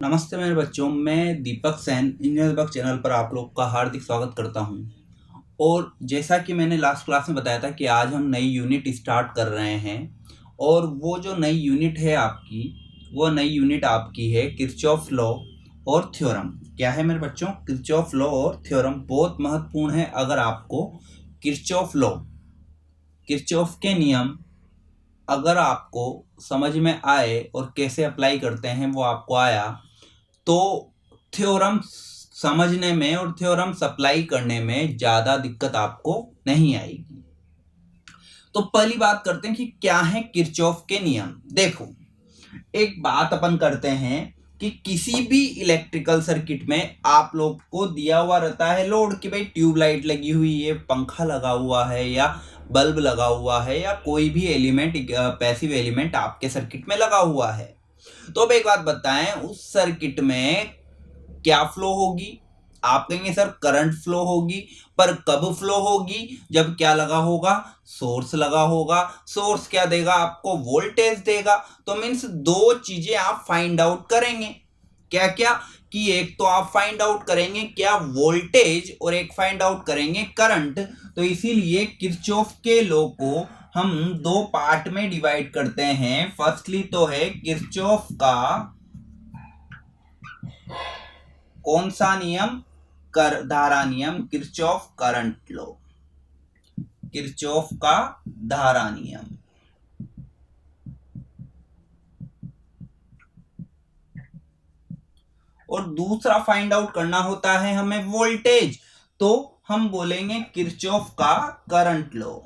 नमस्ते मेरे बच्चों, मैं दीपक सैन इंजीनियर दीपक चैनल पर आप लोग का हार्दिक स्वागत करता हूं। और जैसा कि मैंने लास्ट क्लास में बताया था कि आज हम नई यूनिट स्टार्ट कर रहे हैं और वो जो नई यूनिट है आपकी है किरचॉफ लॉ और थ्योरम। क्या है मेरे बच्चों? किरचॉफ लॉ और थ्योरम बहुत महत्वपूर्ण है। अगर आपको किरचॉफ के नियम अगर आपको समझ में आए और कैसे अप्लाई करते हैं वो आपको आया, तो थ्योरम समझने में और थ्योरम सप्लाई करने में ज़्यादा दिक्कत आपको नहीं आएगी। तो पहली बात करते हैं कि क्या है किरचॉफ के नियम। देखो, एक बात अपन करते हैं कि किसी भी इलेक्ट्रिकल सर्किट में आप लोग को दिया हुआ रहता है लोड कि भाई ट्यूबलाइट लगी हुई है, पंखा लगा हुआ है या बल्ब लगा हुआ है या कोई भी एलिमेंट पैसिव एलिमेंट आपके सर्किट में लगा हुआ है। तो अब एक बात बताएं, उस सर्किट में क्या फ्लो होगी? आप कहेंगे सर करंट फ्लो होगी, पर कब फ्लो होगी? जब क्या लगा होगा? सोर्स लगा होगा। सोर्स क्या देगा आपको? वोल्टेज देगा। तो मीन्स दो चीजें आप फाइंड आउट करेंगे। क्या क्या? कि एक तो आप फाइंड आउट करेंगे क्या वोल्टेज, और एक फाइंड आउट करेंगे करंट। तो इसीलिए किरचॉफ के लॉ को हम दो पार्ट में डिवाइड करते हैं। फर्स्टली तो है किरचॉफ का कौन सा नियम? कर धारा नियम, किरचॉफ करंट लॉ, किरचॉफ का धारा नियम। और दूसरा फाइंड आउट करना होता है हमें वोल्टेज, तो हम बोलेंगे किरचॉफ का current law.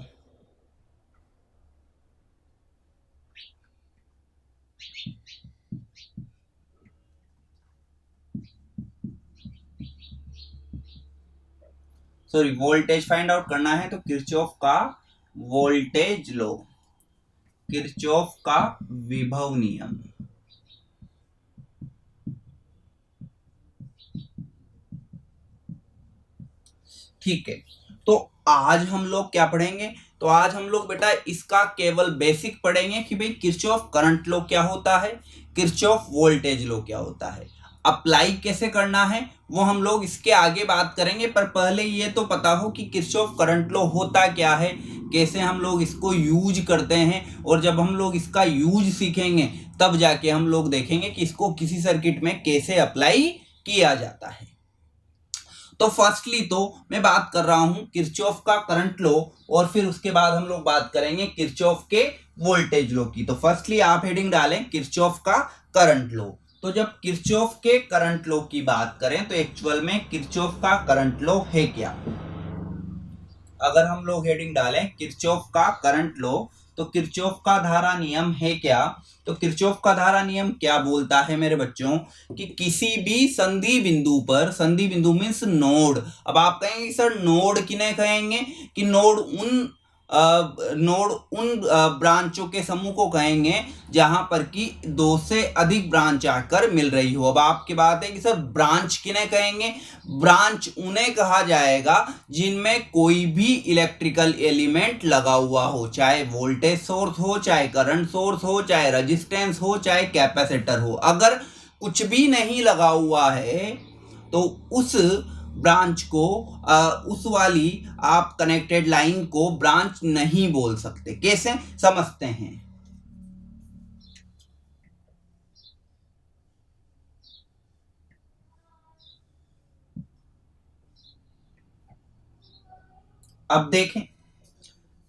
Sorry, voltage find out करना है तो किरचॉफ का वोल्टेज लॉ, किरचॉफ का विभव नियम। ठीक है, तो आज हम लोग क्या पढ़ेंगे? तो आज हम लोग बेटा इसका केवल बेसिक पढ़ेंगे कि भाई किरचॉफ करंट लॉ क्या होता है, किरचॉफ वोल्टेज लॉ क्या होता है, अप्लाई कैसे करना है वो हम लोग इसके आगे बात करेंगे। पर पहले ये तो पता हो कि किरचॉफ करंट लॉ होता क्या है, कैसे हम लोग इसको यूज करते हैं, और जब हम लोग इसका यूज सीखेंगे तब जाके हम लोग देखेंगे कि इसको किसी सर्किट में कैसे अप्लाई किया जाता है। तो फर्स्टली तो मैं बात कर रहा हूं किरचॉफ का करंट लॉ, और फिर उसके बाद हम लोग बात करेंगे किरचॉफ के वोल्टेज लॉ की। तो फर्स्टली आप हेडिंग डालें किरचॉफ का करंट लॉ। तो जब किरचॉफ के करंट लॉ की बात करें तो एक्चुअल में किरचॉफ का करंट लॉ है क्या? अगर हम लोग हेडिंग डालें किरचॉफ का करंट लॉ, तो किरचॉफ का धारा नियम है क्या? तो किरचॉफ का धारा नियम क्या बोलता है मेरे बच्चों कि किसी भी संधि बिंदु पर, संधि बिंदु मीन्स नोड। अब आप कहेंगे सर नोड किन्हें कहेंगे? कि नोड उन ब्रांचों के समूह को कहेंगे जहां पर कि दो से अधिक ब्रांच आकर मिल रही हो। अब आपकी बात है कि सर ब्रांच किन्हें कहेंगे? ब्रांच उन्हें कहा जाएगा जिनमें कोई भी इलेक्ट्रिकल एलिमेंट लगा हुआ हो, चाहे वोल्टेज सोर्स हो, चाहे करंट सोर्स हो, चाहे रेजिस्टेंस हो, चाहे कैपेसिटर हो। अगर कुछ भी नहीं लगा हुआ है तो उस ब्रांच को उस वाली आप कनेक्टेड लाइन को ब्रांच नहीं बोल सकते। कैसे समझते हैं? अब देखें,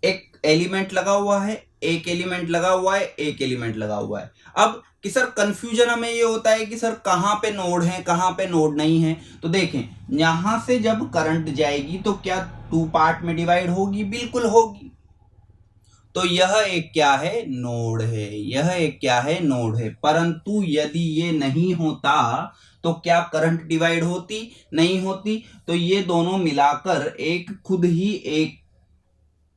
एक एलिमेंट लगा हुआ है, एक एलिमेंट लगा हुआ है, एक एलिमेंट लगा हुआ है। अब कि सर कंफ्यूजन हमें ये होता है कि सर कहां पे नोड है, कहां पे नोड नहीं है। तो देखें, यहां से जब करंट जाएगी तो क्या टू पार्ट में डिवाइड होगी? बिल्कुल होगी। तो यह एक क्या है? नोड है। यह एक क्या है? नोड है। परंतु यदि ये नहीं होता तो क्या करंट डिवाइड होती? नहीं होती। तो ये दोनों मिलाकर एक खुद ही एक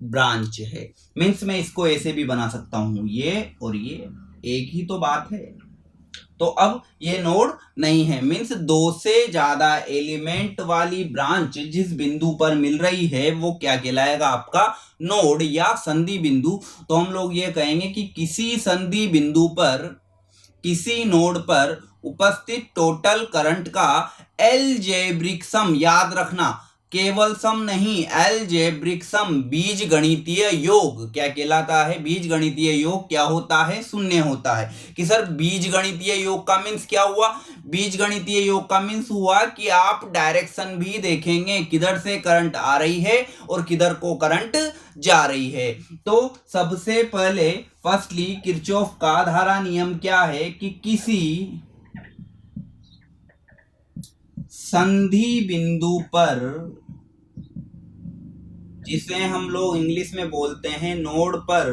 ब्रांच है। मीन्स मैं इसको ऐसे भी बना सकता हूं, ये और ये एक ही तो बात है। तो अब ये नोड नहीं है, मीन्स दो से ज्यादा एलिमेंट वाली ब्रांच जिस बिंदु पर मिल रही है वो क्या कहलाएगा? आपका नोड या संधि बिंदु। तो हम लोग ये कहेंगे कि किसी संधि बिंदु पर किसी नोड पर उपस्थित टोटल करंट का एलजेब्रिक सम, याद रखना केवल सम नहीं, एलजेब्रिक सम, बीजगणितीय योग क्या कहलाता है? बीजगणितीय योग क्या होता है? शून्य होता है। कि सर बीजगणितीय योग का मीन्स क्या हुआ? बीजगणितीय योग का मीन्स हुआ कि आप डायरेक्शन भी देखेंगे, किधर से करंट आ रही है और किधर को करंट जा रही है। तो सबसे पहले फर्स्टली किरचॉफ का धारा नियम क्या है कि किसी संधि बिंदु पर, जिसे हम लोग इंग्लिश में बोलते हैं नोड पर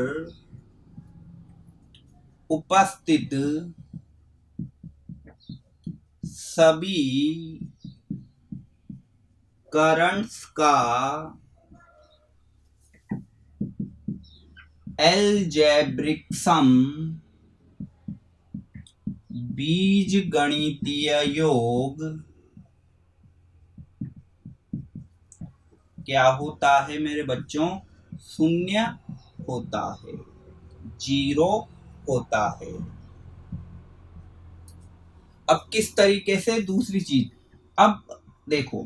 उपस्थित सभी करंट्स का एलजेब्रिक सम, बीजगणितीय योग क्या होता है मेरे बच्चों? शून्य होता है, 0 होता है। अब किस तरीके से? दूसरी चीज, अब देखो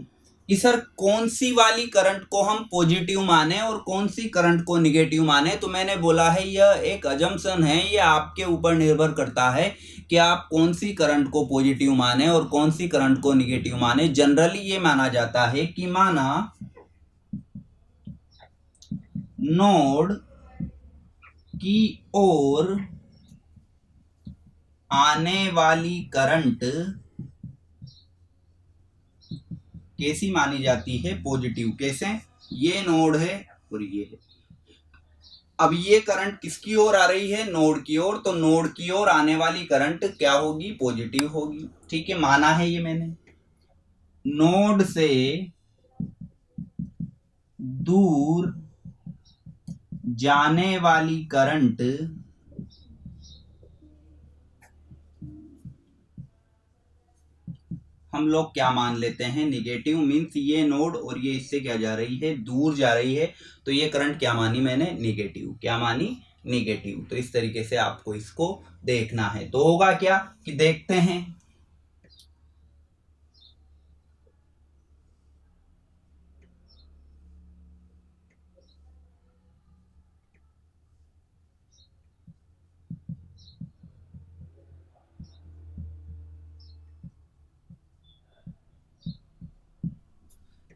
कि सर कौन सी वाली करंट को हम पॉजिटिव माने और कौन सी करंट को निगेटिव माने। तो मैंने बोला है यह एक अजम्पशन है, यह आपके ऊपर निर्भर करता है कि आप कौन सी करंट को पॉजिटिव माने और कौन सी करंट को निगेटिव माने। जनरली ये माना जाता है कि माना नोड की ओर आने वाली करंट कैसी मानी जाती है? पॉजिटिव। कैसे? ये नोड है और ये है। अब ये करंट किसकी ओर आ रही है? नोड की ओर। तो नोड की ओर आने वाली करंट क्या होगी? पॉजिटिव होगी। ठीक है, माना है ये मैंने। नोड से दूर जाने वाली करंट हम लोग क्या मान लेते हैं? निगेटिव। मीन्स ये नोड और ये इससे क्या जा रही है? दूर जा रही है। तो ये करंट क्या मानी मैंने? निगेटिव। क्या मानी? निगेटिव। तो इस तरीके से आपको इसको देखना है। तो होगा क्या कि देखते हैं।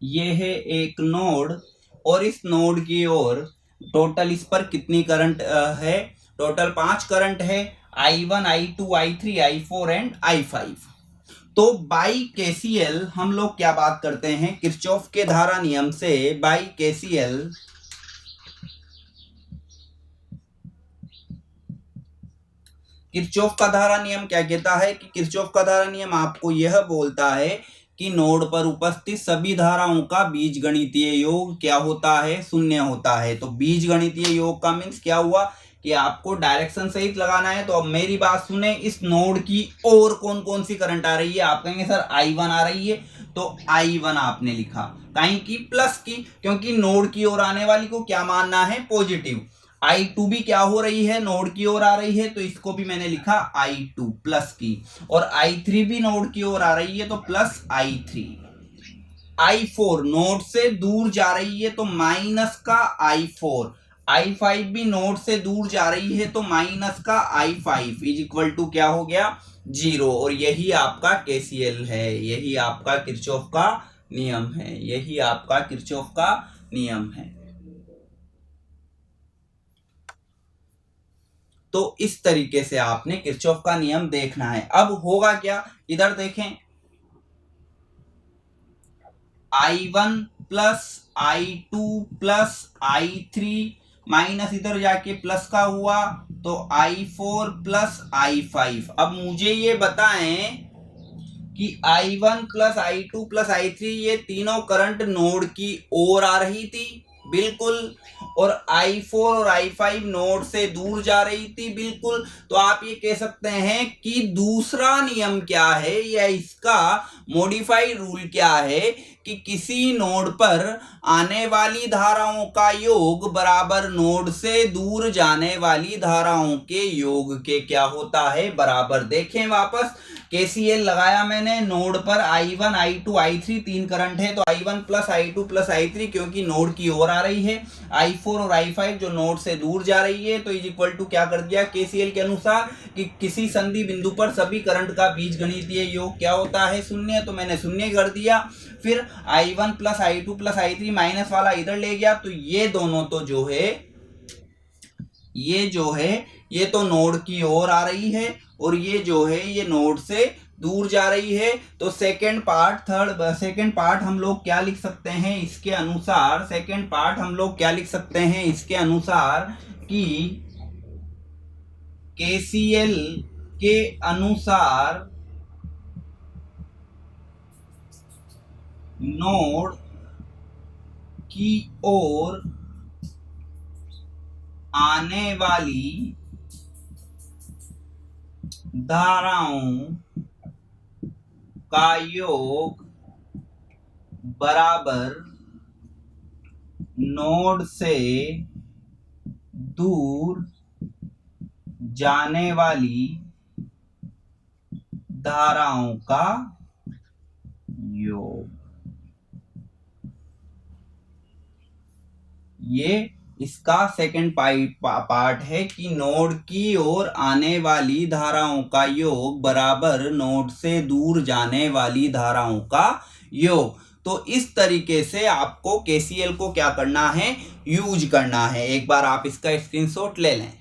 ये है एक नोड और इस नोड की ओर टोटल इस पर कितनी करंट है? टोटल 5 करंट है, I1, I2, I3, I4 and I5। तो बाई केसीएल हम लोग क्या बात करते हैं? किरचॉफ के धारा नियम से बाई केसीएल किरचॉफ का धारा नियम क्या कहता है? कि किरचॉफ का धारा नियम आपको यह बोलता है कि नोड पर उपस्थित सभी धाराओं का बीजगणितीय योग क्या होता है? शून्य होता है। तो बीजगणितीय योग का मीन्स क्या हुआ कि आपको डायरेक्शन सहित लगाना है। तो अब मेरी बात सुने, इस नोड की और कौन कौन सी करंट आ रही है? आप कहेंगे सर I1 आ रही है, तो I1 आपने लिखा, कहीं की प्लस की, क्योंकि नोड की ओर आने वाली को क्या मानना है? पॉजिटिव। I2 भी क्या हो रही है? नोड की ओर आ रही है, तो इसको भी मैंने लिखा I2 प्लस की। और I3 भी नोड की ओर आ रही है, तो प्लस I3। I4 नोड से दूर जा रही है, तो माइनस का I4। I5 भी नोड से दूर जा रही है, तो माइनस का I5 इज इक्वल टू क्या हो गया? 0। और यही आपका केसीएल है, यही आपका किरचॉफ का नियम है, यही आपका किरचॉफ का नियम है। तो इस तरीके से आपने किरचॉफ का नियम देखना है। अब होगा क्या? इधर देखें, I1 plus I2 plus I3 minus इधर जाके प्लस का हुआ, तो I4 प्लस I5। अब मुझे ये बताएं कि I1 plus I2 plus I3 ये तीनों करंट नोड की ओर आ रही थी, बिल्कुल। और I4 और I5 नोड से दूर जा रही थी बिल्कुल। तो आप ये कह सकते हैं कि दूसरा नियम क्या है या इसका मॉडिफाइड रूल क्या है कि किसी नोड पर आने वाली धाराओं का योग बराबर नोड से दूर जाने वाली धाराओं के योग के क्या होता है, बराबर। देखें वापस, KCL लगाया मैंने, नोड पर I1 I2 I3 तीन करंट है, तो I1 plus I2 plus I3 क्योंकि नोड की ओर आ रही है, I4 और I5 जो नोड से दूर जा रही है, तो इज इक्वल टू क्या कर दिया KCL के अनुसार कि किसी संधि बिंदु पर सभी करंट का बीजगणितीय योग क्या होता है, शून्य। तो मैंने शून्य कर दिया। फिर I1 plus I2 plus I3 minus वाला इधर ले गया, तो ये दोनों तो जो है ये तो नोड की ओर आ रही है और ये जो है ये नोड से दूर जा रही है। तो सेकंड पार्ट हम लोग क्या लिख सकते हैं इसके अनुसार, कि KCL के अनुसार नोड की ओर आने वाली धाराओं का योग बराबर नोड से दूर जाने वाली धाराओं का योग। ये इसका सेकंड पार्ट है कि नोड की ओर आने वाली धाराओं का योग बराबर नोड से दूर जाने वाली धाराओं का योग। तो इस तरीके से आपको KCL को क्या करना है, यूज करना है। एक बार आप इसका स्क्रीनशॉट ले लें,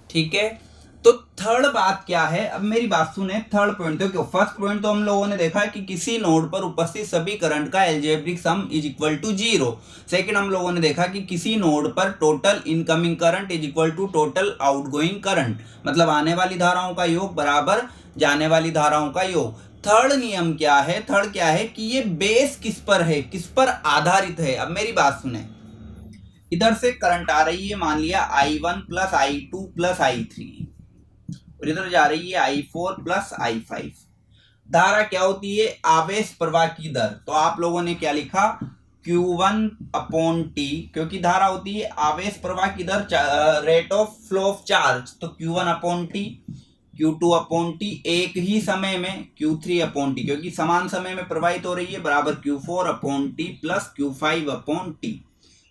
ठीक है। तो थर्ड बात क्या है, अब मेरी बात सुने, थर्ड पॉइंट। देखो फर्स्ट पॉइंट तो हम लोगों ने देखा कि किसी नोड पर उपस्थित सभी करंट का algebraic sum is equal to 0। Second हम लोगों ने देखा कि किसी नोड पर total incoming current is equal to total outgoing current, मतलब आने वाली धाराओं का योग बराबर जाने वाली धाराओं का योग। थर्ड नियम क्या है, थर्ड क्या है कि ये बेस किस पर है, किस पर आधारित है। अब मेरी बात सुने, इधर से करंट आ रही है, मान लिया I1 plus I2 plus I3 और इधर जा रही है I4 प्लस I5। धारा क्या होती है, आवेश प्रवाह की दर। तो आप लोगों ने क्या लिखा, Q1/T, क्योंकि धारा होती है आवेश प्रवाह की दर, rate of flow of charge, तो Q1/T, Q2/T एक ही समय में, Q3/T क्योंकि समान समय में प्रवाहित हो रही है, बराबर Q4/T प्लस Q5/T।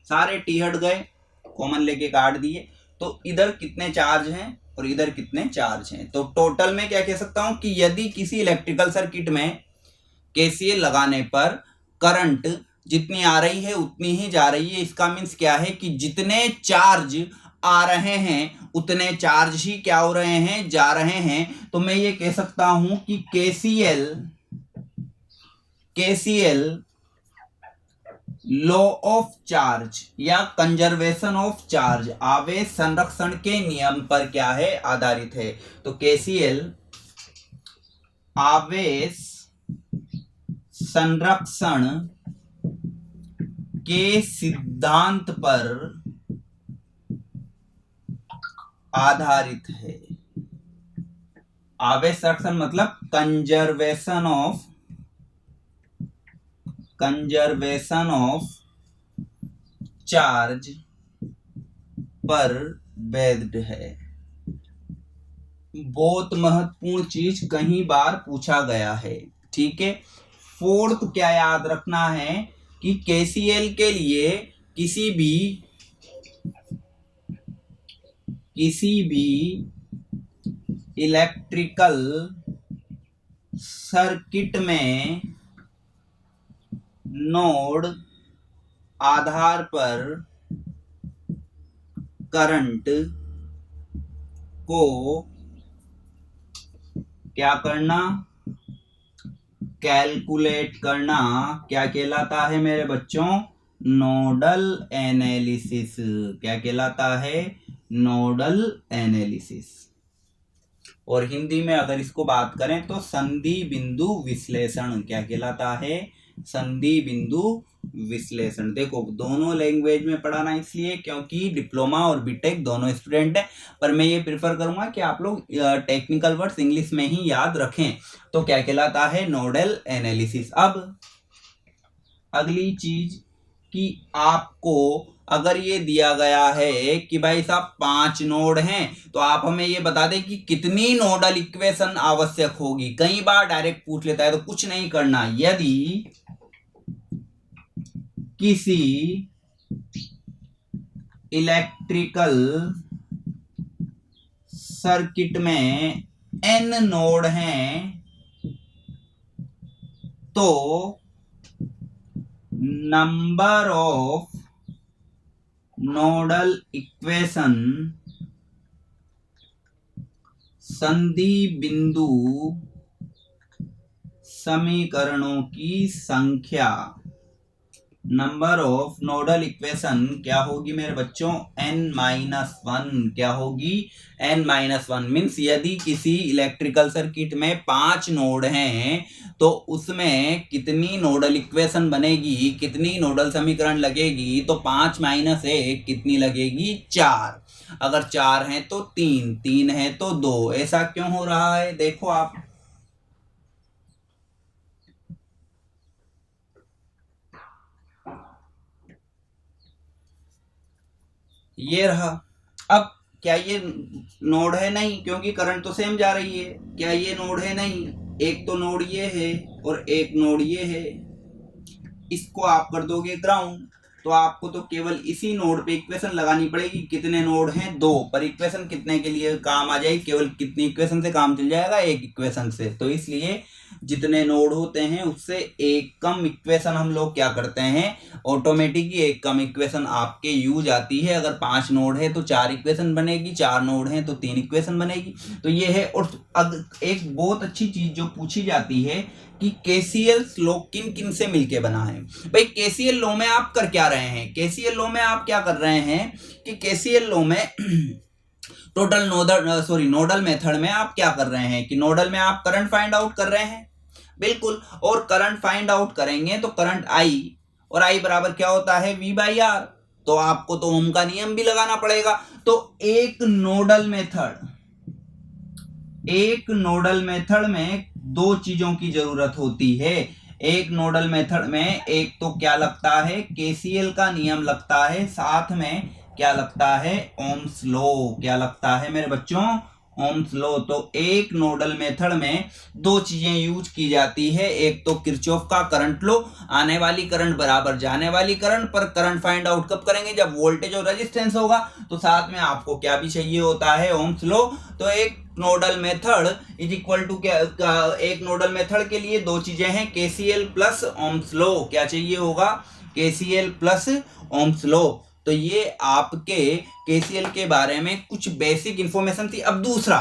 सारे T हट गए, कॉमन लेके काट दिए, तो इधर कितने चार्ज हैं और इधर कितने चार्ज हैं। तो टोटल में क्या कह सकता हूं कि यदि किसी इलेक्ट्रिकल सर्किट में KCL लगाने पर करंट जितनी आ रही है उतनी ही जा रही है, इसका मीन्स क्या है कि जितने चार्ज आ रहे हैं उतने चार्ज ही क्या हो रहे हैं, जा रहे हैं। तो मैं ये कह सकता हूं कि KCL लॉ ऑफ चार्ज या कंजर्वेशन ऑफ चार्ज, आवेश संरक्षण के नियम पर क्या है, आधारित है। तो KCL आवेश संरक्षण के सिद्धांत पर आधारित है। आवेश संरक्षण मतलब कंजर्वेशन ऑफ चार्ज पर बेस्ड है। बहुत महत्वपूर्ण चीज कहीं बार पूछा गया है, ठीक है। फोर्थ क्या याद रखना है कि KCL के लिए किसी भी इलेक्ट्रिकल सर्किट में नोड आधार पर करंट को क्या करना, कैलकुलेट करना, क्या कहलाता है मेरे बच्चों, नोडल एनालिसिस। क्या कहलाता है, नोडल एनालिसिस। और हिंदी में अगर इसको बात करें तो संधि बिंदु विश्लेषण क्या कहलाता है, संधि बिंदु विश्लेषण। देखो दोनों लैंग्वेज में पढ़ाना इसलिए क्योंकि डिप्लोमा और बीटेक दोनों स्टूडेंट हैं, पर मैं ये प्रेफर करूंगा कि आप लोग टेक्निकल वर्ड्स इंग्लिश में ही याद रखें। तो क्या कहलाता है, नोडल एनालिसिस। अब अगली चीज कि आपको अगर ये दिया गया है कि भाई साहब 5 नोड हैं, तो आप हमें ये बता दें कि कितनी नोडल इक्वेशन आवश्यक होगी। कई बार डायरेक्ट पूछ लेता है, तो कुछ नहीं करना। यदि किसी इलेक्ट्रिकल सर्किट में n नोड हैं तो नंबर ऑफ नोडल इक्वेशन संधि बिंदु समीकरणों की संख्या, नंबर ऑफ नोडल इक्वेशन क्या होगी मेरे बच्चों, n-1। क्या होगी, n-1 मीन्स यदि किसी इलेक्ट्रिकल सर्किट में 5 नोड हैं तो उसमें कितनी नोडल इक्वेशन बनेगी, कितनी नोडल समीकरण लगेगी, तो 5 - 1 कितनी लगेगी, 4। अगर 4 हैं तो 3, 3 है तो 2। ऐसा क्यों हो रहा है, देखो आप, ये रहा। अब क्या ये नोड है, नहीं, क्योंकि करंट तो सेम जा रही है। क्या ये नोड है, नहीं, एक तो नोड ये है और एक नोड ये है। इसको आप कर दोगे ग्राउंड, तो आपको तो केवल इसी नोड पे इक्वेशन लगानी पड़ेगी। कितने नोड हैं, 2, पर इक्वेशन कितने के लिए काम आ जाएगी, केवल कितनी इक्वेशन से काम चल जाएगा, एक इक्वेशन से। तो इसलिए जितने नोड होते हैं उससे एक कम इक्वेशन हम लोग क्या करते हैं, ऑटोमेटिकली एक कम इक्वेशन आपके यूज आती है। अगर 5 नोड है तो 4 इक्वेशन बनेगी, 4 नोड है तो 3 इक्वेशन बनेगी। तो ये है। और एक बहुत अच्छी चीज जो पूछी जाती है कि केसीएल लॉ किन किन से मिलके बना है। भाई केसीएल लॉ में आप कर क्या रहे हैं, केसीएल लॉ में आप क्या कर रहे हैं कि केसीएल लॉ में नोडल मेथड में आप क्या कर रहे हैं कि नोडल में आप करंट फाइंड आउट कर रहे हैं, बिल्कुल। और करंट फाइंड आउट करेंगे तो करंट आई, और आई बराबर क्या होता है, V/R। तो आपको तो ओम का नियम भी लगाना पड़ेगा। तो एक नोडल मेथड में 2 चीजों की जरूरत होती है। एक नोडल मेथड में एक तो क्या लगता है, केसीएल का नियम लगता है, साथ में क्या लगता है, ओम्स लॉ। क्या लगता है मेरे बच्चों, ओम्स लॉ। तो एक नोडल मेथड में 2 चीजें यूज की जाती है। एक तो किरचॉफ का करंट लॉ, आने वाली करंट बराबर जाने वाली करंट, पर करंट फाइंड आउट कब करेंगे, जब वोल्टेज और रेजिस्टेंस होगा। तो साथ में आपको क्या भी चाहिए होता है, ओम्स लॉ। तो एक nodal method is equal to क्या, एक नोडल मेथड के लिए 2 चीजें हैं, केसीएल प्लस ओम्स लॉ। क्या चाहिए होगा, केसीएल प्लस ओम्स लॉ। तो ये आपके केसीएल के बारे में कुछ बेसिक इंफॉर्मेशन थी। अब दूसरा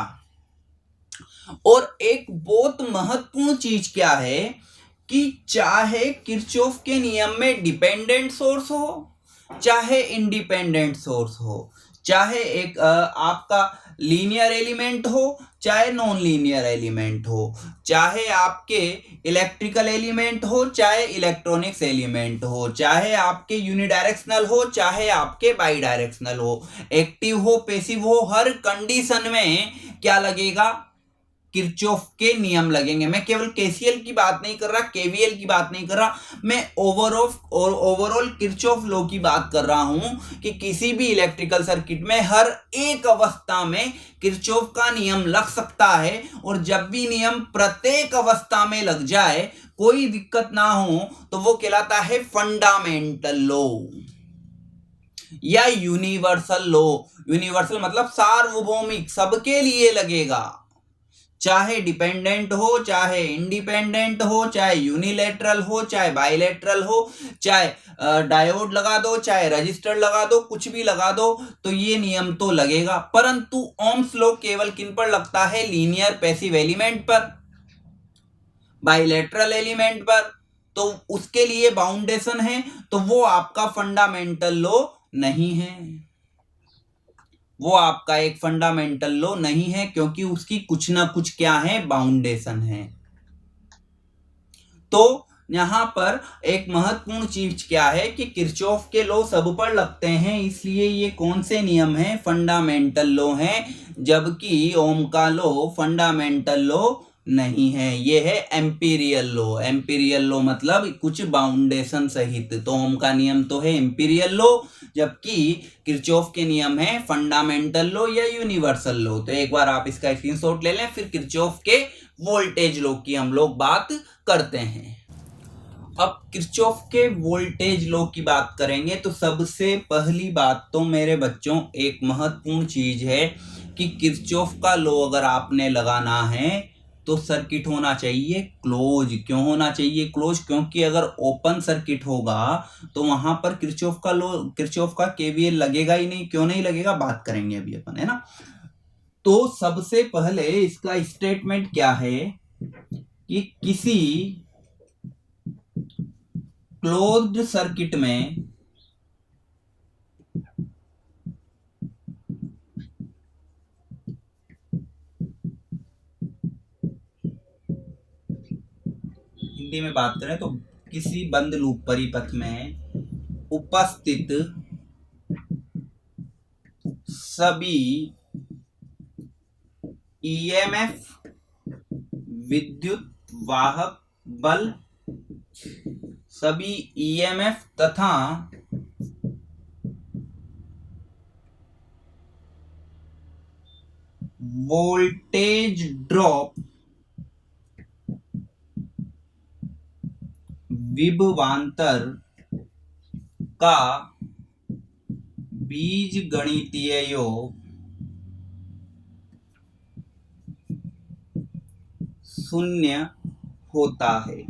और एक बहुत महत्वपूर्ण चीज क्या है कि चाहे किरचॉफ के नियम में डिपेंडेंट सोर्स हो चाहे इंडिपेंडेंट सोर्स हो, चाहे एक आपका लीनियर एलिमेंट हो चाहे नॉन लीनियर एलिमेंट हो, चाहे आपके इलेक्ट्रिकल एलिमेंट हो चाहे इलेक्ट्रॉनिक्स एलिमेंट हो, चाहे आपके यूनिडायरेक्शनल हो चाहे आपके बाई डायरेक्शनल हो, एक्टिव हो पैसिव हो, हर कंडीशन में क्या लगेगा, किरचॉफ के नियम लगेंगे। मैं केवल केसीएल की बात नहीं कर रहा, केवीएल की बात नहीं कर रहा, मैं ओवरऑल किरचॉफ लॉ की बात कर रहा हूं कि किसी भी इलेक्ट्रिकल सर्किट में हर एक अवस्था में किरचॉफ का नियम लग सकता है। और जब भी नियम प्रत्येक अवस्था में लग जाए, कोई दिक्कत ना हो, तो वो कहलाता है फंडामेंटल लॉ या यूनिवर्सल लॉ। यूनिवर्सल मतलब सार्वभौमिक, सबके लिए लगेगा, चाहे डिपेंडेंट हो चाहे इंडिपेंडेंट हो, चाहे यूनिलैटरल हो चाहे बाइलैटरल हो, चाहे डायोड लगा दो चाहे रजिस्टर लगा दो, कुछ भी लगा दो, तो ये नियम तो लगेगा। परंतु ओम्स लॉ केवल किन पर लगता है, लीनियर पैसिव एलिमेंट पर, बाइलैटरल एलिमेंट पर। तो उसके लिए बाउंडेशन है, तो वो आपका फंडामेंटल लॉ नहीं है, वो आपका एक फंडामेंटल लॉ नहीं है, क्योंकि उसकी कुछ ना कुछ क्या है, बाउंडेशन है। तो यहाँ पर एक महत्वपूर्ण चीज क्या है कि किरचॉफ के लॉ सब पर लगते हैं, इसलिए ये कौन से नियम हैं, फंडामेंटल लॉ हैं, जबकि ओम का लॉ फंडामेंटल लॉ नहीं है, ये है एम्पीरियल लॉ। एम्पीरियल लॉ मतलब कुछ बाउंडेशन सहित, तो ओम का नियम तो है एम्पीरियल लॉ, जबकि किरचॉफ के नियम है फंडामेंटल लॉ या यूनिवर्सल लॉ। तो एक बार आप इसका स्क्रीनशॉट ले लें, फिर किरचॉफ के वोल्टेज लॉ की हम लोग बात करते हैं। अब किरचॉफ के वोल्टेज लॉ की बात करेंगे तो सबसे पहली बात तो मेरे बच्चों एक महत्वपूर्ण चीज है कि किरचॉफ का लॉ अगर आपने लगाना है तो सर्किट होना चाहिए क्लोज। क्यों होना चाहिए क्लोज? क्योंकि अगर ओपन सर्किट होगा तो वहां पर किरचॉफ का लॉ, किरचॉफ का केवीएल लगेगा ही नहीं। क्यों नहीं लगेगा, बात करेंगे अभी अपन, है ना। तो सबसे पहले इसका स्टेटमेंट क्या है कि किसी क्लोज्ड सर्किट में हिंदी में बात करें तो किसी बंद लूप परिपथ में उपस्थित सभी ईएमएफ विद्युत वाहक बल, सभी ईएमएफ तथा वोल्टेज ड्रॉप विभवांतर का बीजगणितीय योग शून्य होता है।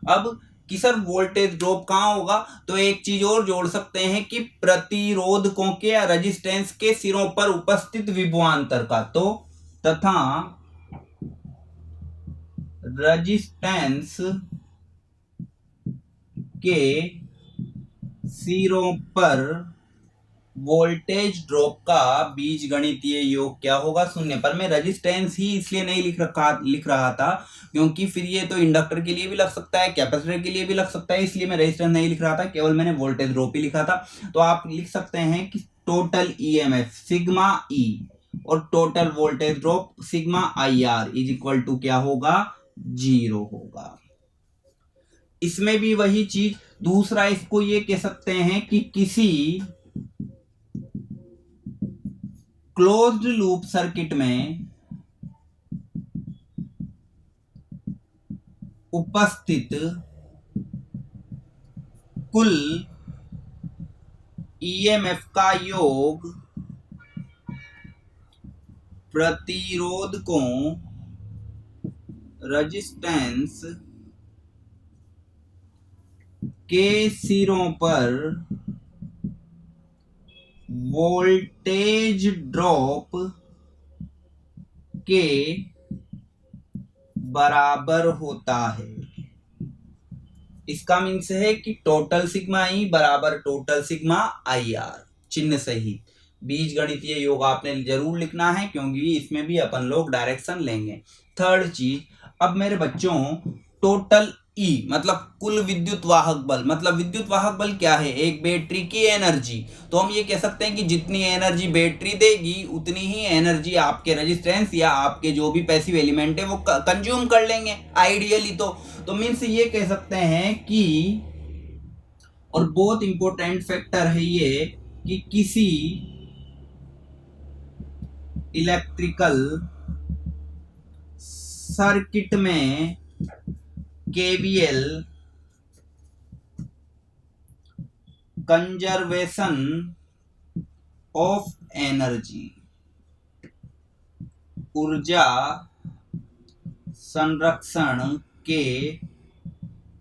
अब कि सर वोल्टेज ड्रॉप कहाँ होगा, तो एक चीज और जोड़ सकते हैं कि प्रतिरोधकों के या रेजिस्टेंस के सिरों पर उपस्थित विभवांतर का, तो तथा रेजिस्टेंस के सिरों पर वोल्टेज ड्रॉप का बीजगणितीय योग क्या होगा, शून्य। पर मैं रेजिस्टेंस ही इसलिए नहीं लिख रहा था क्योंकि फिर ये तो इंडक्टर के लिए भी लग सकता है, कैपेसिटर के लिए भी लग सकता है, इसलिए मैं रेजिस्टेंस नहीं लिख रहा था, केवल मैंने वोल्टेज ड्रॉप ही लिखा था। तो आप लिख सकते हैं कि टोटल ईएमएफ सिग्मा ई और total voltage drop sigma I R is equal to क्या होगा, 0 होगा। इसमें भी वही चीज, दूसरा इसको ये कह सकते हैं कि किसी क्लोज्ड लूप सर्किट में उपस्थित कुल ईएमएफ का योग प्रतिरोधकों, रेजिस्टेंस के सिरों पर वोल्टेज ड्रॉप के बराबर होता है। इसका मीन्स है कि टोटल सिग्मा ई बराबर टोटल सिग्मा आई आर, चिन्ह सहित। बीजगणितीय योग आपने जरूर लिखना है क्योंकि इसमें भी अपन लोग डायरेक्शन लेंगे। थर्ड चीज, अब मेरे बच्चों टोटल ई मतलब कुल विद्युत वाहक बल, मतलब विद्युत वाहक बल क्या है, एक बैटरी की एनर्जी। तो हम ये कह सकते हैं कि जितनी एनर्जी बैटरी देगी उतनी ही एनर्जी आपके रेजिस्टेंस या आपके जो भी पैसिव एलिमेंट है वो कंज्यूम कर लेंगे आइडियली। तो मीन्स ये कह सकते हैं कि, और बहुत इंपॉर्टेंट फैक्टर है ये, कि किसी इलेक्ट्रिकल सर्किट में केवीएल कंजर्वेशन ऑफ एनर्जी, ऊर्जा संरक्षण के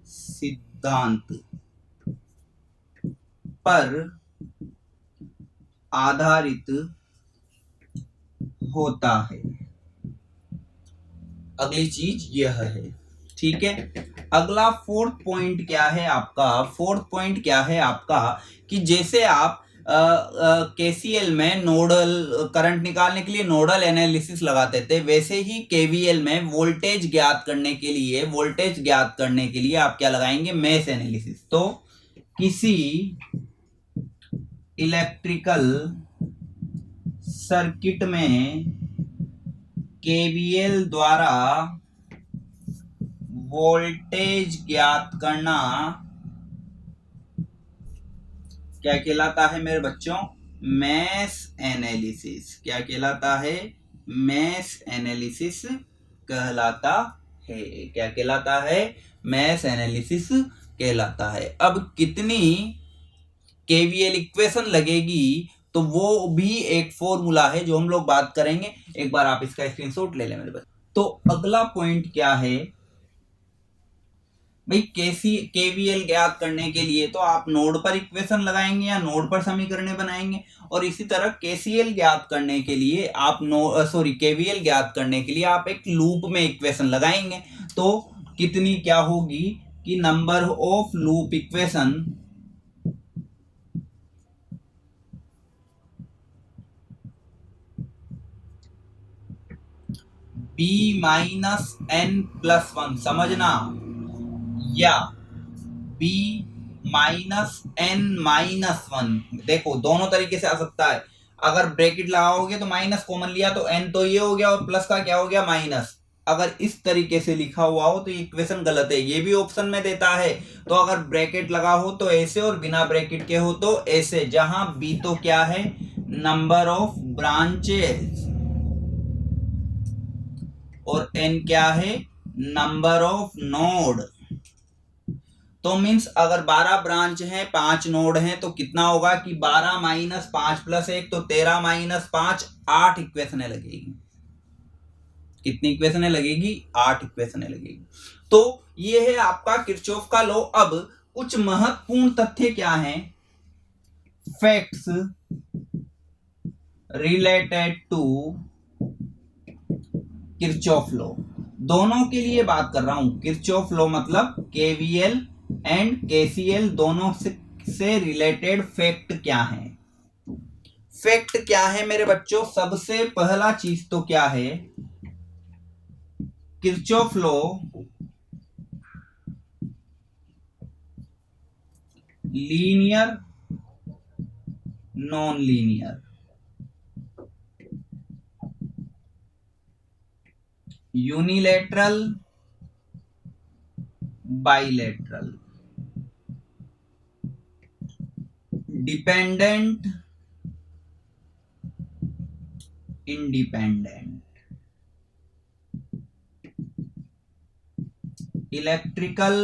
सिद्धांत पर आधारित होता है। अगली चीज यह है, ठीक है। अगला फोर्थ पॉइंट क्या है आपका, फोर्थ पॉइंट क्या है आपका कि जैसे आप केसीएल में नोडल करंट निकालने के लिए नोडल एनालिसिस लगाते थे, वैसे ही केवीएल में वोल्टेज ज्ञात करने के लिए आप क्या लगाएंगे, मेश एनालिसिस। तो किसी इलेक्ट्रिकल सर्किट में केवीएल द्वारा वोल्टेज ज्ञात करना क्या कहलाता है मेरे बच्चों, मेश एनालिसिस। क्या कहलाता है, मेश एनालिसिस कहलाता है। क्या कहलाता है, मेश एनालिसिस कहलाता है। अब कितनी केवीएल इक्वेशन लगेगी तो वो भी एक फॉर्मूला है जो हम लोग बात करेंगे। एक बार आप इसका स्क्रीनशॉट ले लें मेरे बच्चे। तो अगला पॉइंट क्या है भाई, केवीएल ज्ञात करने के लिए तो आप नोड पर इक्वेशन लगाएंगे या नोड पर समीकरण बनाएंगे, और इसी तरह केसीएल ज्ञात करने के लिए आप केवीएल ज्ञात करने के लिए आप एक लूप में इक्वेशन लगाएंगे। तो कितनी क्या होगी कि number of loop equation b-n+1 समझना, या b-n-1। देखो दोनों तरीके से आ सकता है। अगर ब्रैकेट लगाओगे तो माइनस कॉमन लिया तो n तो ये हो गया और प्लस का क्या हो गया, माइनस। अगर इस तरीके से लिखा हुआ हो तो ये इक्वेशन गलत है। ये भी ऑप्शन में देता है, तो अगर ब्रैकेट लगा हो तो ऐसे और बिना ब्रैकेट के हो तो ऐसे, जहां b तो क्या है, नंबर ऑफ ब्रांचेस, और n क्या है, नंबर ऑफ नोड। तो मीन्स अगर 12 ब्रांच हैं, 5 नोड हैं, तो कितना होगा कि 12 माइनस 5 प्लस 1 तो 13 माइनस 5, 8 इक्वेशनें लगेगी। कितनी इक्वेशनें लगेगी, 8 इक्वेशनें लगेगी। तो ये है आपका किरचॉफ का लॉ। अब कुछ महत्वपूर्ण तथ्य क्या हैं, facts related to Kirchhoff law. दोनों के लिए बात कर रहा हूं। किरचॉफ लॉ मतलब केवीएल एंड केसीएल दोनों से रिलेटेड फैक्ट क्या है। फैक्ट क्या है मेरे बच्चों, सबसे पहला चीज तो क्या है, Kirchhoff law linear non linear, unilateral bilateral, dependent independent, electrical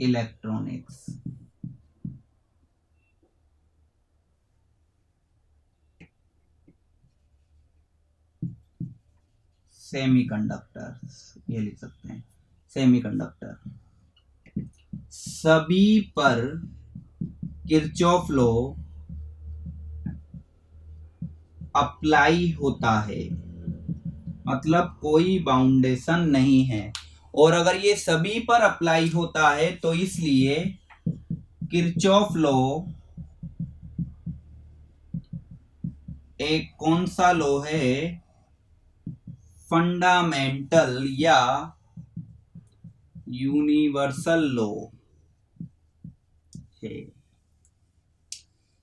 electronics, semiconductors, ये लिख सकते हैं सेमीकंडक्टर, सभी पर किरचॉफ लॉ अप्लाई होता है, मतलब कोई बाउंडेशन नहीं है। और अगर ये सभी पर अप्लाई होता है तो इसलिए किरचॉफ लॉ एक कौन सा लॉ है, फंडामेंटल या यूनिवर्सल लॉ है।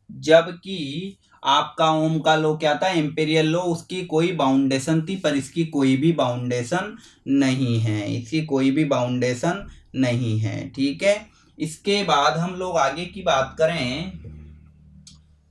जबकि आपका ओम का लॉ क्या था, एम्पेरियल लॉ, उसकी कोई बाउंडेशन थी, पर इसकी कोई भी बाउंडेशन नहीं है, इसकी कोई भी बाउंडेशन नहीं है। ठीक है, इसके बाद हम लोग आगे की बात करें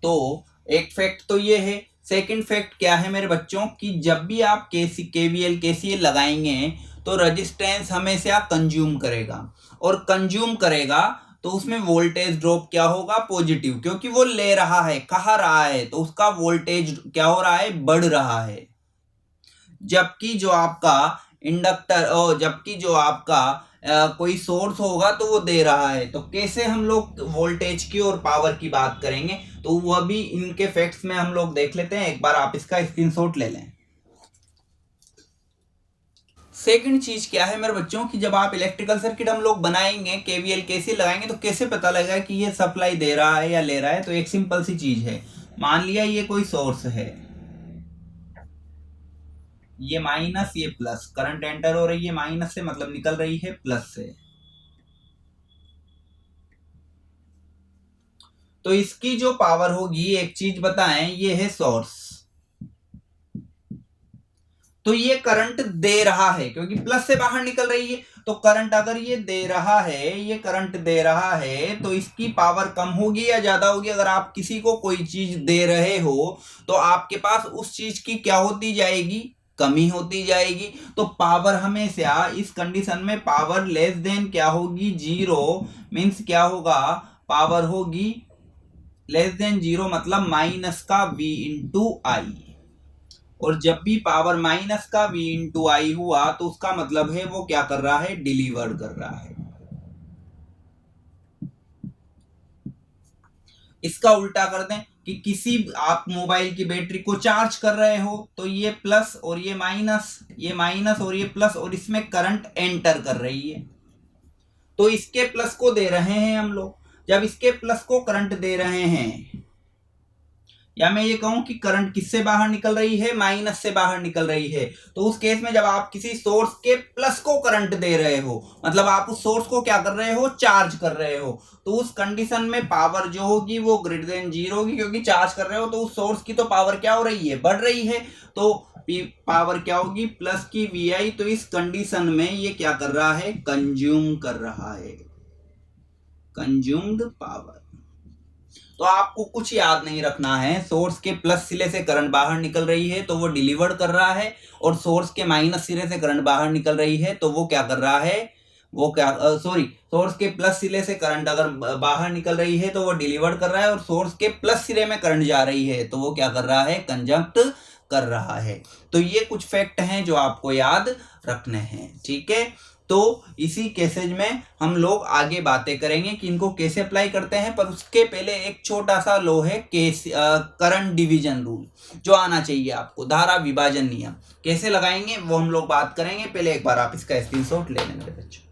तो एक फैक्ट तो ये है। सेकंड फैक्ट क्या है मेरे बच्चों, कि जब भी आप केवीएल केसीएल लगाएंगे तो रेजिस्टेंस हमेशा कंज्यूम करेगा, और कंज्यूम करेगा तो उसमें वोल्टेज ड्रॉप क्या होगा, पॉजिटिव, क्योंकि वो ले रहा है, कहा रहा है, तो उसका वोल्टेज क्या हो रहा है, बढ़ रहा है। जबकि जो आपका इंडक्टर और जबकि जो आपका कोई सोर्स होगा तो वो दे रहा है। तो कैसे हम लोग वोल्टेज की और पावर की बात करेंगे, तो वह भी इनके फैक्ट्स में हम लोग देख लेते हैं। एक बार आप इसका स्क्रीनशॉट ले लें। सेकंड चीज क्या है मेरे बच्चों कि जब आप इलेक्ट्रिकल सर्किट हम लोग बनाएंगे, केवीएल केसीएल लगाएंगे, तो कैसे पता लगेगा कि ये सप्लाई दे रहा है या ले रहा है? तो एक सिंपल सी चीज है, मान लिया ये कोई सोर्स है, ये माइनस ये प्लस, करंट एंटर हो रही है माइनस से, मतलब निकल रही है प्लस से। तो इसकी जो पावर होगी, एक चीज बताएं, ये है सोर्स, तो ये करंट दे रहा है क्योंकि प्लस से बाहर निकल रही है। तो करंट अगर ये दे रहा है, ये करंट दे रहा है, तो इसकी पावर कम होगी या ज्यादा होगी? अगर आप किसी को कोई चीज दे रहे हो तो आपके पास उस चीज की क्या होती जाएगी? कमी होती जाएगी। तो पावर हमेशा इस कंडीशन में पावर लेस देन क्या होगी? जीरो। मीन्स क्या होगा? पावर होगी लेस देन जीरो, मतलब माइनस का v इंटू आई। और जब भी पावर माइनस का v इंटू आई हुआ तो उसका मतलब है वो क्या कर रहा है? डिलीवर कर रहा है। इसका उल्टा कर दें कि किसी आप मोबाइल की बैटरी को चार्ज कर रहे हो, तो ये प्लस और ये माइनस, ये माइनस और ये प्लस, और इसमें करंट एंटर कर रही है। तो इसके प्लस को दे रहे हैं हम लोग। जब इसके प्लस को करंट दे रहे हैं, या मैं ये कहूं कि करंट किससे बाहर निकल रही है? माइनस से बाहर निकल रही है। तो उस केस में जब आप किसी सोर्स के प्लस को करंट दे रहे हो, मतलब आप उस सोर्स को क्या कर रहे हो? चार्ज कर रहे हो। तो उस कंडीशन में पावर जो होगी वो ग्रेटर देन जीरो होगी, क्योंकि चार्ज कर रहे हो तो उस सोर्स की तो पावर क्या हो रही है? बढ़ रही है। तो पावर क्या होगी? प्लस की वी आई। तो इस कंडीशन में ये क्या कर रहा है? कंज्यूम कर रहा है, कंज्यूम्ड पावर। तो आपको कुछ याद नहीं रखना है, सोर्स के प्लस सिरे से करंट बाहर निकल रही है तो वो डिलीवर कर रहा है, और सोर्स के माइनस सिरे से करंट बाहर निकल रही है तो वो क्या कर रहा है? वो क्या सोर्स के प्लस सिरे से करंट अगर बाहर निकल रही है तो वो डिलीवर कर रहा है, और सोर्स के प्लस सिरे में करंट जा रही है तो वो क्या कर रहा है? कंजम्प्ट कर रहा है। तो ये कुछ फैक्ट हैं जो आपको याद रखने हैं, ठीक है। तो इसी केसेज में हम लोग आगे बातें करेंगे कि इनको कैसे अप्लाई करते हैं, पर उसके पहले एक छोटा सा लो है करंट डिवीजन रूल, जो आना चाहिए आपको। धारा विभाजन नियम कैसे लगाएंगे वो हम लोग बात करेंगे। पहले एक बार आप इसका स्क्रीनशॉट ले लें मेरे बच्चों।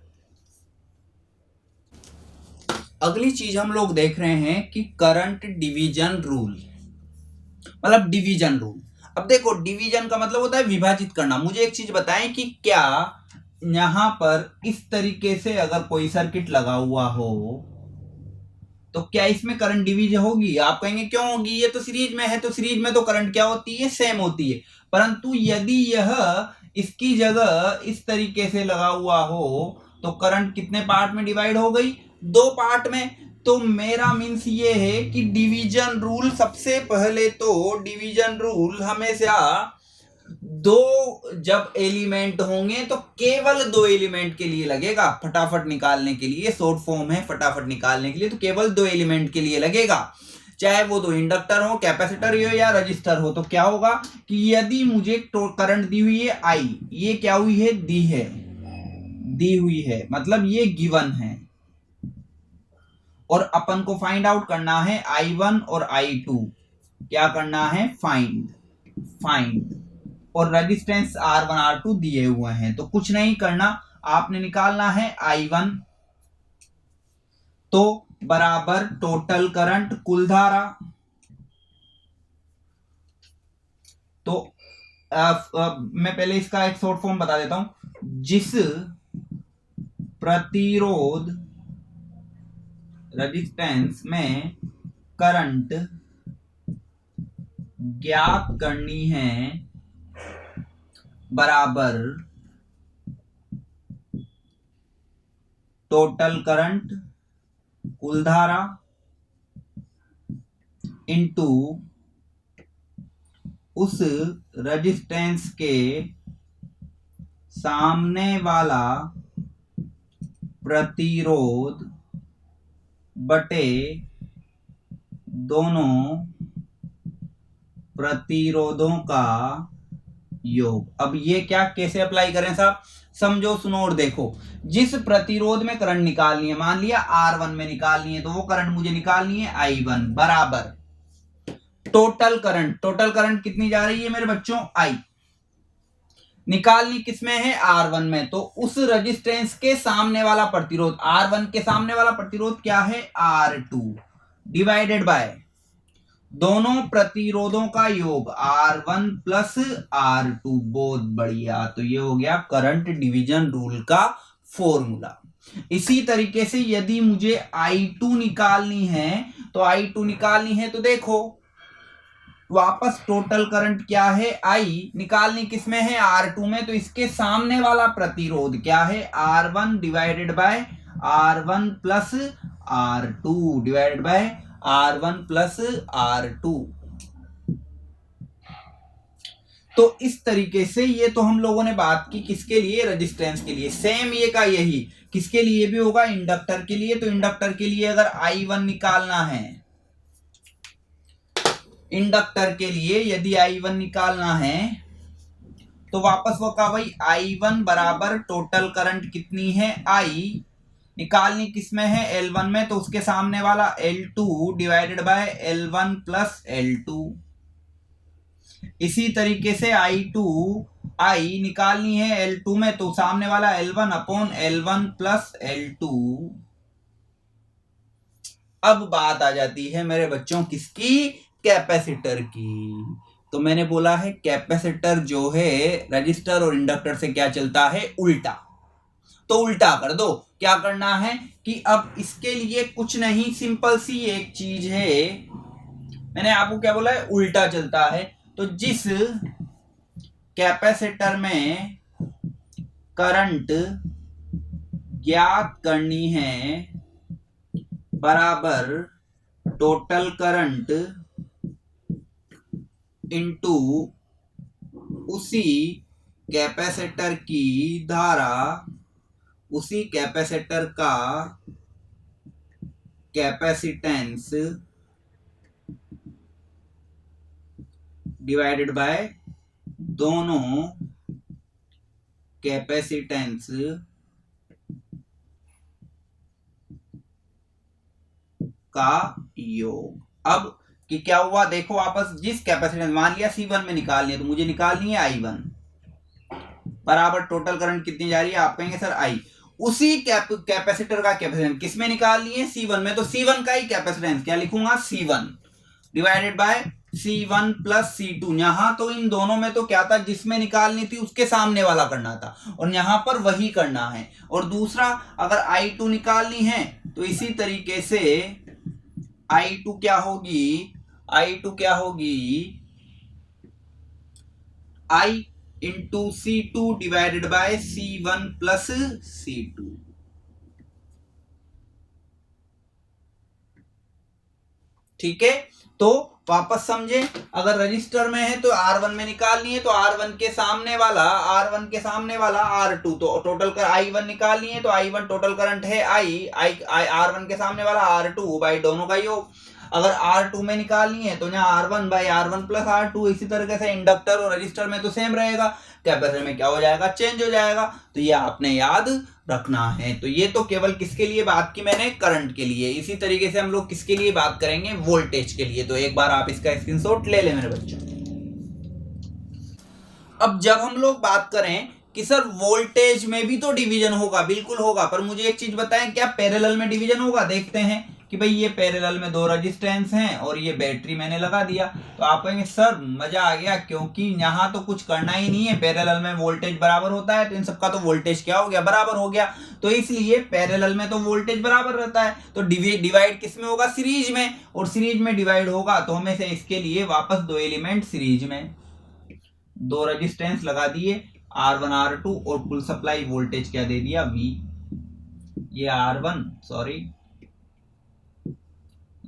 अगली चीज हम लोग देख रहे हैं कि करंट डिवीजन रूल, मतलब डिवीजन रूल। अब देखो, डिवीजन का मतलब होता है विभाजित करना। मुझे एक चीज बताएं कि क्या यहां पर इस तरीके से अगर कोई सर्किट लगा हुआ हो तो क्या इसमें करंट डिवीज होगी? आप कहेंगे क्यों होगी, ये तो सीरीज में है। तो सीरीज में तो करंट क्या होती है? सेम होती है। परंतु यदि यह इसकी जगह इस तरीके से लगा हुआ हो तो करंट कितने पार्ट में डिवाइड हो गई? 2 पार्ट में। तो मेरा मीन्स ये है कि डिवीजन रूल, सबसे पहले तो डिवीजन रूल हमेशा जब एलिमेंट होंगे तो केवल 2 एलिमेंट के लिए लगेगा। फटाफट निकालने के लिए, शॉर्ट फॉर्म है, फटाफट निकालने के लिए तो केवल 2 एलिमेंट के लिए लगेगा। चाहे वो 2 इंडक्टर हो, कैपेसिटर हो या रजिस्टर हो। तो क्या होगा कि यदि मुझे करंट दी हुई है आई, ये क्या हुई है? दी हुई है, मतलब ये गिवन है, और अपन को फाइंड आउट करना है I1 और I2। क्या करना है? फाइंड। और रेजिस्टेंस R1 R2 दिए हुए हैं, तो कुछ नहीं करना, आपने निकालना है I1 तो बराबर टोटल करंट, कुल धारा। तो मैं पहले इसका एक शॉर्ट फॉर्म बता देता हूं। जिस प्रतिरोध रेजिस्टेंस में करंट ज्ञात करनी है बराबर टोटल करंट, कुल धारा, इनटू उस रेजिस्टेंस के सामने वाला प्रतिरोध बटे दोनों प्रतिरोधों का योग। अब ये क्या कैसे अप्लाई करें साहब? समझो, सुनो और देखो। जिस प्रतिरोध में करंट निकालनी है, मान लिया R1 में निकालनी है, तो वो करंट मुझे निकालनी है I1 बराबर टोटल करंट। टोटल करंट कितनी जा रही है मेरे बच्चों? I। निकालनी किसमें है, R1 में। तो उस रेजिस्टेंस के सामने वाला प्रतिरोध, R1 के सामने वाला प्रतिरोध क्या है, R2 डिवाइडेड बाय दोनों प्रतिरोधों का योग R1 प्लस R2। बहुत बढ़िया, तो ये हो गया करंट डिवीजन रूल का फॉर्मूला। इसी तरीके से यदि मुझे I2 निकालनी है, तो देखो वापस टोटल करंट क्या है, I निकालनी किसमें है, R2 में। तो इसके सामने वाला प्रतिरोध क्या है, R1 divided by R1 plus R2 divided by R1 plus R2। तो इस तरीके से ये तो हम लोगों ने बात की किसके लिए, रेजिस्टेंस के लिए। सेम ये का यही किसके लिए भी होगा, इंडक्टर के लिए। तो इंडक्टर के लिए अगर I1 निकालना है, इंडक्टर के लिए यदि I1 निकालना है, तो वापस वो का भाई I1 बराबर टोटल करंट कितनी है, I निकालनी किसमें है, L1 में। तो उसके सामने वाला L2 divided by L1 plus L2। इसी तरीके से I निकालनी है L2 में, तो सामने वाला L1 upon L1 plus L2। अब बात आ जाती है मेरे बच्चों किसकी, कैपेसिटर की। तो मैंने बोला है कैपेसिटर जो है रजिस्टर और इंडक्टर से क्या चलता है, उल्टा। तो उल्टा कर दो। क्या करना है कि अब इसके लिए कुछ नहीं, सिंपल सी एक चीज है, मैंने आपको क्या बोला है, उल्टा चलता है। तो जिस कैपेसिटर में करंट ज्ञात करनी है बराबर टोटल करंट इनटू उसी कैपेसिटर की धारा, उसी कैपेसिटर का कैपेसिटेंस डिवाइडेड बाय दोनों कैपेसिटेंस का योग। अब कि क्या हुआ, देखो वापस जिस कैपेसिटेंस, मान लिया C1 में निकालनी है, तो मुझे निकालनी है I1 बराबर टोटल करंट कितनी जा रही है, आप कहेंगे सर I। उसी कैपेसिटर का कैपेसिटेंस किस में निकालनी है, C1 में। तो C1 का ही कैपेसिटेंस क्या लिखूंगा, C1 divided by C1 plus C2। यहां तो इन दोनों में तो क्या था, जिसमें निकालनी थी उसके सामने वाला करना था, और यहां पर वही करना है। और दूसरा अगर I2 निकालनी है, तो इसी तरीके से I2 क्या होगी, I into C2 divided by C1 plus C2। ठीक है, तो वापस समझे, अगर रजिस्टर में है तो R1 में निकालनी है, तो R1 के सामने वाला R2। तो टोटल कर I1 निकालनी है, तो I1 टोटल करंट है I R1 के सामने वाला R2 बाई दोनों का योग। अगर R2 में निकालनी है तो यहाँ R1 by R1 plus R2। इसी तरीके से इंडक्टर और रजिस्टर में तो सेम रहेगा, कैपेसिटर में क्या हो जाएगा, चेंज हो जाएगा। तो ये आपने याद रखना है। तो ये तो केवल किसके लिए बात की मैंने, करंट के लिए। इसी तरीके से हम लोग किसके लिए बात करेंगे, वोल्टेज के लिए। तो एक बार आप इसका स्क्रीनशॉट ले लें मेरे बच्चों। अब जब हम लोग बात करें कि सर वोल्टेज में भी तो डिवीजन होगा, बिल्कुल होगा, पर मुझे एक चीज बताएं, क्या पैरेलल में डिवीजन होगा। देखते हैं कि भाई ये पैरेलल में दो रेजिस्टेंस हैं और ये बैटरी मैंने लगा दिया। तो आप कहेंगे सर मजा आ गया, क्योंकि यहाँ तो कुछ करना ही नहीं है, पैरेलल में वोल्टेज बराबर होता है, तो इन सबका तो वोल्टेज क्या हो गया, बराबर हो गया। तो इसलिए पैरेलल में तो वोल्टेज बराबर रहता है, तो डिवाइड किस में होगा, सीरीज में। और सीरीज में डिवाइड होगा तो हमें से इसके लिए वापस दो एलिमेंट सीरीज में, दो रेजिस्टेंस लगा दिए R1 R2, और कुल सप्लाई वोल्टेज क्या दे दिया, V। ये R1 सॉरी,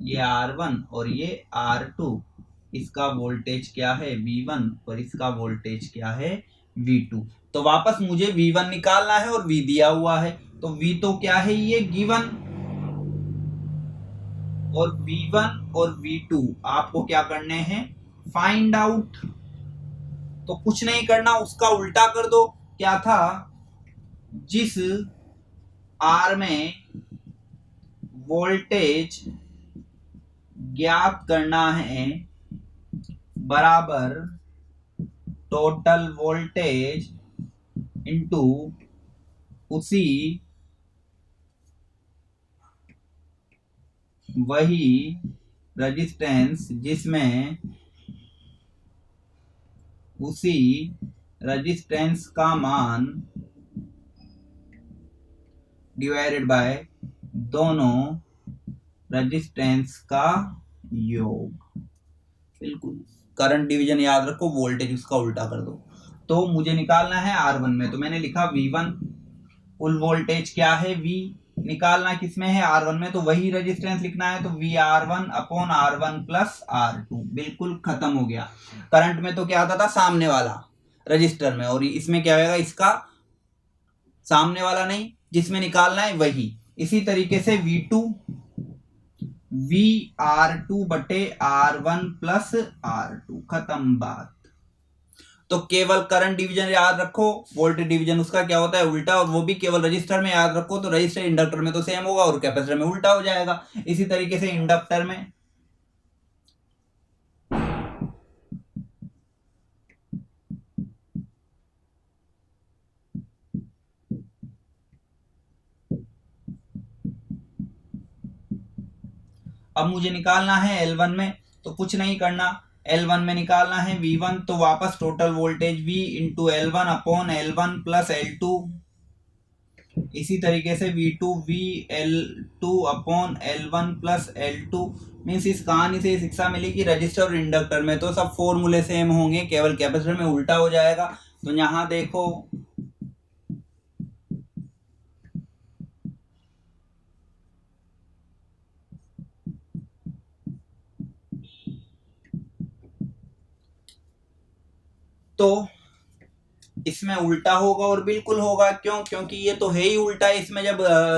ये R1 और ये R2, इसका वोल्टेज क्या है, V1, और इसका वोल्टेज क्या है, V2। तो वापस मुझे V1 निकालना है और V दिया हुआ है, तो V तो क्या है, ये गिवन, और V1 और V2 आपको क्या करने हैं, फाइंड आउट। तो कुछ नहीं करना, उसका उल्टा कर दो। क्या था, जिस R में वोल्टेज ज्ञात करना है बराबर टोटल वोल्टेज इनटू उसी वही रेजिस्टेंस जिसमें उसी रेजिस्टेंस का मान डिवाइडेड बाय दोनों रेजिस्टेंस का योग। बिल्कुल, करंट डिवीजन याद रखो, वोल्टेज उसका उल्टा कर दो। तो मुझे निकालना है R1 में, तो मैंने लिखा V1। कुल वोल्टेज क्या है? V। निकालना किसमें है? R1 में, तो वही रेजिस्टेंस लिखना है, तो VR1 upon R1 plus R2। बिल्कुल खत्म हो गया। करंट में तो क्या आता था? सामने वाला रजिस्टर में, और इसमें क्या होगा? इसका सामने वाला नहीं, जिसमें निकालना है वही। इसी तरीके से V2 VR2 बटे R1 प्लस R2। खत्म बात। तो केवल करंट डिवीजन याद रखो, वोल्टेज डिवीजन उसका क्या होता है? उल्टा, और वो भी केवल रजिस्टर में याद रखो। तो रजिस्टर इंडक्टर में तो सेम होगा और कैपेसिटर में उल्टा हो जाएगा। इसी तरीके से इंडक्टर में अब मुझे निकालना है L1 में, तो कुछ नहीं करना। L1 में निकालना है V1, तो वापस total voltage V into L1 upon L1 plus L2। इसी तरीके से V2 VL2 upon L1 plus L2। Means इस कहानी से शिक्षा मिली कि रजिस्टर और इंडक्टर में तो सब फॉर्मूले सेम होंगे, केवल कैपेसिटर में उल्टा हो जाएगा। तो यहां देखो, तो इसमें उल्टा होगा, और बिल्कुल होगा। क्यों? क्योंकि ये तो है ही उल्टा। इसमें जब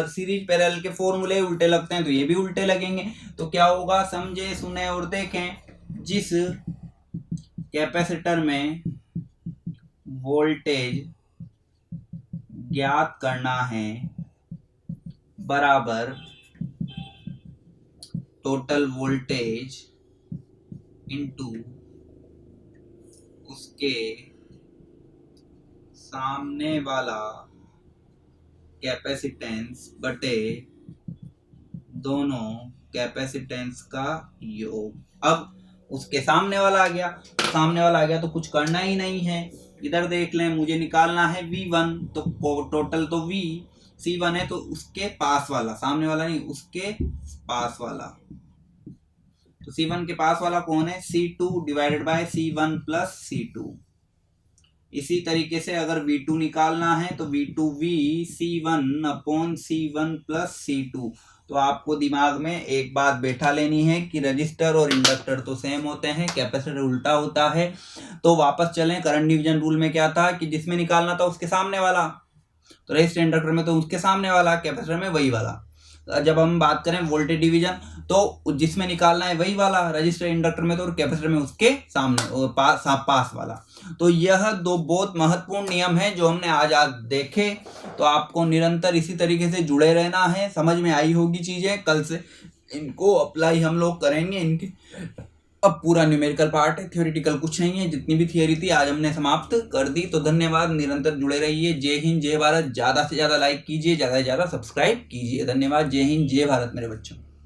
सीरीज पैरेलल के फॉर्मूले उल्टे लगते हैं तो ये भी उल्टे लगेंगे। तो क्या होगा? समझे, सुने और देखें। जिस कैपेसिटर में वोल्टेज ज्ञात करना है बराबर टोटल वोल्टेज इनटू उसके सामने वाला कैपेसिटेंस बटे दोनों कैपेसिटेंस का योग। अब उसके सामने वाला आ गया, तो कुछ करना ही नहीं है। इधर देख लें, मुझे निकालना है V1, तो टोटल तो V C1 है, तो उसके पास वाला, सामने वाला नहीं, उसके पास वाला। तो C1 के पास वाला कौन है? C2 divided by C1 plus C2। इसी तरीके से अगर V2 निकालना है तो V2 V C1 upon C1 plus C2। तो आपको दिमाग में एक बात बैठा लेनी है कि रजिस्टर और इंडक्टर तो सेम होते हैं, कैपेसिटर उल्टा होता है। तो वापस चलें, करंट डिवीजन रूल में क्या था कि जिसमें निकालना था उसके सामने वाला, तो रजिस्टर इंडक्टर में तो उसके सामने वाला, कैपेसिटर में वही वाला। जब हम बात करें वोल्टेज डिवीजन, तो जिसमें निकालना है वही वाला, रजिस्टर इंडक्टर में तो, और कैपेसिटर में उसके सामने और पास वाला। तो यह दो बहुत महत्वपूर्ण नियम है जो हमने आज देखे। तो आपको निरंतर इसी तरीके से जुड़े रहना है। समझ में आई होगी चीजें, कल से इनको अप्लाई हम लोग करेंगे। इनके अब पूरा न्यूमेरिकल पार्ट है, थ्योरेटिकल कुछ नहीं है। जितनी भी थियरी थी आज हमने समाप्त कर दी। तो धन्यवाद, निरंतर जुड़े रहिए। जय हिंद, जय भारत। ज़्यादा से ज़्यादा लाइक कीजिए, ज़्यादा से ज़्यादा सब्सक्राइब कीजिए। धन्यवाद। जय हिंद, जय भारत मेरे बच्चों।